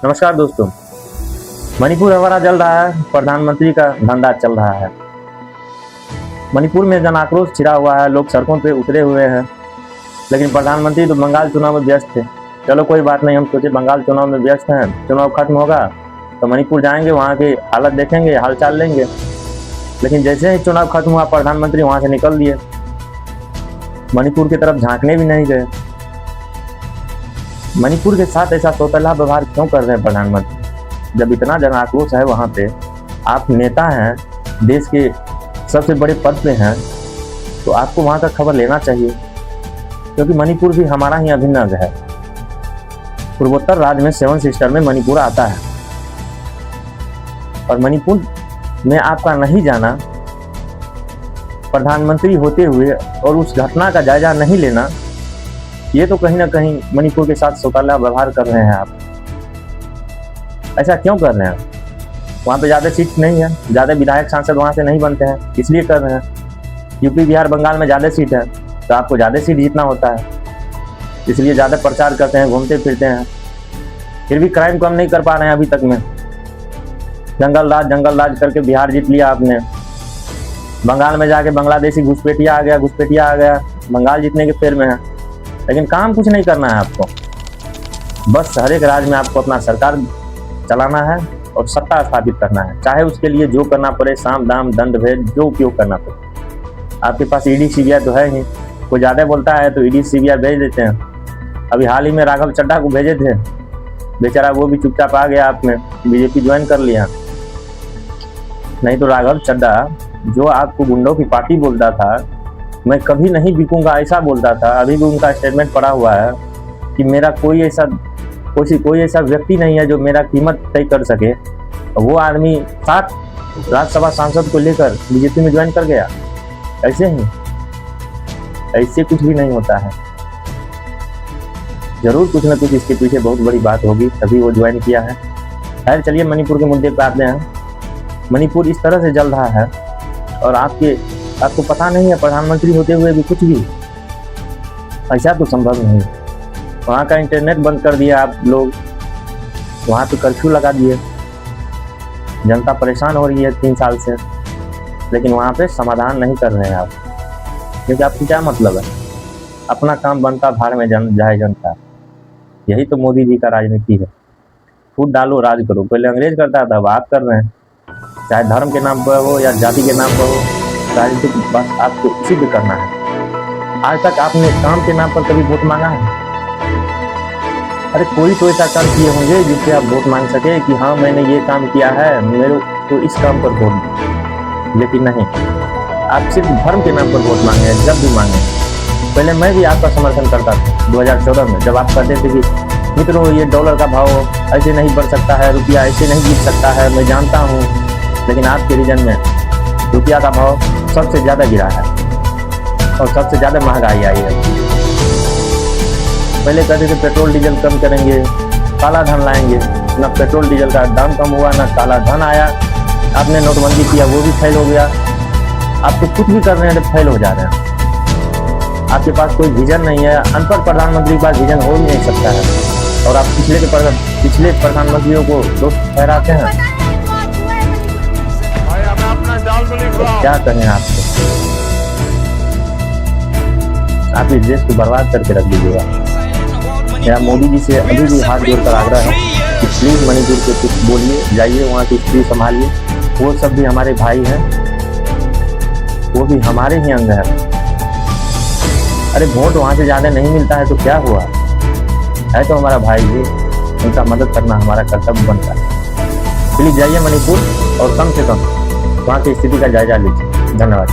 नमस्कार दोस्तों। मणिपुर हमारा जल रहा है, प्रधानमंत्री का धंधा चल रहा है। मणिपुर में जन आक्रोश छिड़ा हुआ है, लोग सड़कों पे उतरे हुए हैं, लेकिन प्रधानमंत्री तो बंगाल चुनाव में व्यस्त थे। चलो कोई बात नहीं, हम सोचे बंगाल चुनाव में व्यस्त हैं, चुनाव खत्म होगा तो मणिपुर जाएंगे, वहाँ की हालत देखेंगे, हालचाल लेंगे। लेकिन जैसे ही चुनाव खत्म हुआ प्रधानमंत्री वहाँ से निकल दिए, मणिपुर की तरफ झांकने भी नहीं गए। मणिपुर के साथ ऐसा सौतेला व्यवहार क्यों कर रहे हैं प्रधानमंत्री? जब इतना जन आक्रोश है वहाँ पे, आप नेता हैं, देश के सबसे बड़े पद पे हैं, तो आपको वहाँ का खबर लेना चाहिए, क्योंकि मणिपुर भी हमारा ही अभिन्न अंग है। पूर्वोत्तर राज्य में 7 सिस्टर में मणिपुर आता है, और मणिपुर में आपका नहीं जाना, प्रधानमंत्री होते हुए और उस घटना का जायजा नहीं लेना, ये तो कहीं ना कहीं मणिपुर के साथ सौतेला व्यवहार कर रहे हैं आप। ऐसा क्यों कर रहे हैं? वहाँ पे ज़्यादा सीट नहीं है, ज़्यादा विधायक सांसद वहाँ से नहीं बनते हैं, इसलिए कर रहे हैं। यूपी बिहार बंगाल में ज़्यादा सीट है तो आपको ज़्यादा सीट जीतना होता है, इसलिए ज़्यादा प्रचार करते हैं, घूमते फिरते हैं। फिर भी क्राइम कम नहीं कर पा रहे हैं अभी तक में। जंगल राज करके बिहार जीत लिया आपने, बंगाल में जाके बांग्लादेशी घुसपैठिया आ गया, बंगाल जीतने के फेर में है, लेकिन काम कुछ नहीं करना है आपको। बस हर एक राज्य में आपको अपना सरकार चलाना है और सत्ता स्थापित करना है, चाहे उसके लिए जो करना पड़े, साम दाम दंड भेद जो उपयोग करना पड़े। आपके पास ईडी सीबीआई तो है ही, कोई ज़्यादा बोलता है तो ईडी सीबीआई भेज देते हैं। अभी हाल ही में राघव चड्ढा को भेजे थे, बेचारा वो भी चुपचाप आ गया, आपने बीजेपी ज्वाइन कर लिया। नहीं तो राघव चड्ढा जो आपको गुंडों की पार्टी बोलता था, मैं कभी नहीं बिकूंगा ऐसा बोलता था, अभी भी उनका स्टेटमेंट पड़ा हुआ है कि मेरा कोई ऐसा व्यक्ति नहीं है जो मेरा कीमत तय कर सके। वो आदमी 7 राज्यसभा सांसद को लेकर बीजेपी में ज्वाइन कर गया। ऐसे कुछ भी नहीं होता है, जरूर कुछ ना कुछ इसके पीछे बहुत बड़ी बात होगी, तभी वो ज्वाइन किया है। खैर चलिए मणिपुर के मुद्दे पर आते हैं। मणिपुर इस तरह से जल रहा है और आपको पता नहीं है, प्रधानमंत्री होते हुए भी कुछ भी ऐसा तो संभव नहीं। वहाँ का इंटरनेट बंद कर दिया आप लोग, वहाँ पे कर्फ्यू लगा दिए, जनता परेशान हो रही है 3 साल से, लेकिन वहाँ पे समाधान नहीं कर रहे हैं आप। क्योंकि आपको क्या मतलब है, अपना काम बनता भाड़ में जाए जनता। यही तो मोदी जी का राजनीति है, फूट डालो राज करो। पहले अंग्रेज करता था, अब आप कर रहे हैं, चाहे धर्म के नाम पर हो या जाति के नाम पर हो, राजनीति बस आपको इसी पे करना है। आज तक आपने काम के नाम पर कभी वोट मांगा है? अरे कोई तो ऐसा काम किए होंगे जिससे आप वोट मांग सके कि हाँ मैंने ये काम किया है, मेरे को इस काम पर वोट दो। लेकिन नहीं, आप सिर्फ धर्म के नाम पर वोट मांगे, जब भी मांगे। पहले मैं भी आपका समर्थन करता था 2014 में, जब आप कहते थे कि मित्रों ये डॉलर का भाव ऐसे नहीं बढ़ सकता है, रुपया ऐसे नहीं गिर सकता है, मैं जानता हूँ, लेकिन आपके रीजन में रुपया का भाव सबसे ज़्यादा गिरा है और सबसे ज़्यादा महंगाई आई है। पहले कहते थे पेट्रोल डीजल कम करेंगे, काला धन लाएंगे, ना पेट्रोल डीजल का दाम कम हुआ, ना काला धन आया। आपने नोटबंदी किया, वो भी फेल हो गया। आप तो कुछ भी कर रहे हैं तो फेल हो जा रहे हैं। आपके पास कोई विजन नहीं है, अनपढ़ प्रधानमंत्री के पास विजन हो ही नहीं सकता है, और आप पिछले प्रधानमंत्रियों को दोस्त ठहराते हैं। तो क्या कहें आपको, आप इस देश को बर्बाद करके रख दीजिएगा। मेरा मोदी जी से अभी भी हाथ जोड़कर आग्रह है कि प्लीज मणिपुर के कुछ बोलिए, जाइए वहाँ की स्थिति संभालिए। वो सब भी हमारे भाई हैं, वो भी हमारे ही अंग है। अरे वोट वहाँ से ज़्यादा नहीं मिलता है तो क्या हुआ है, तो हमारा भाई जी, उनका मदद करना हमारा कर्तव्य बनता है। प्लीज जाइए मणिपुर और कम से कम वहाँ की स्थिति का जायजा लीजिए। धन्यवाद।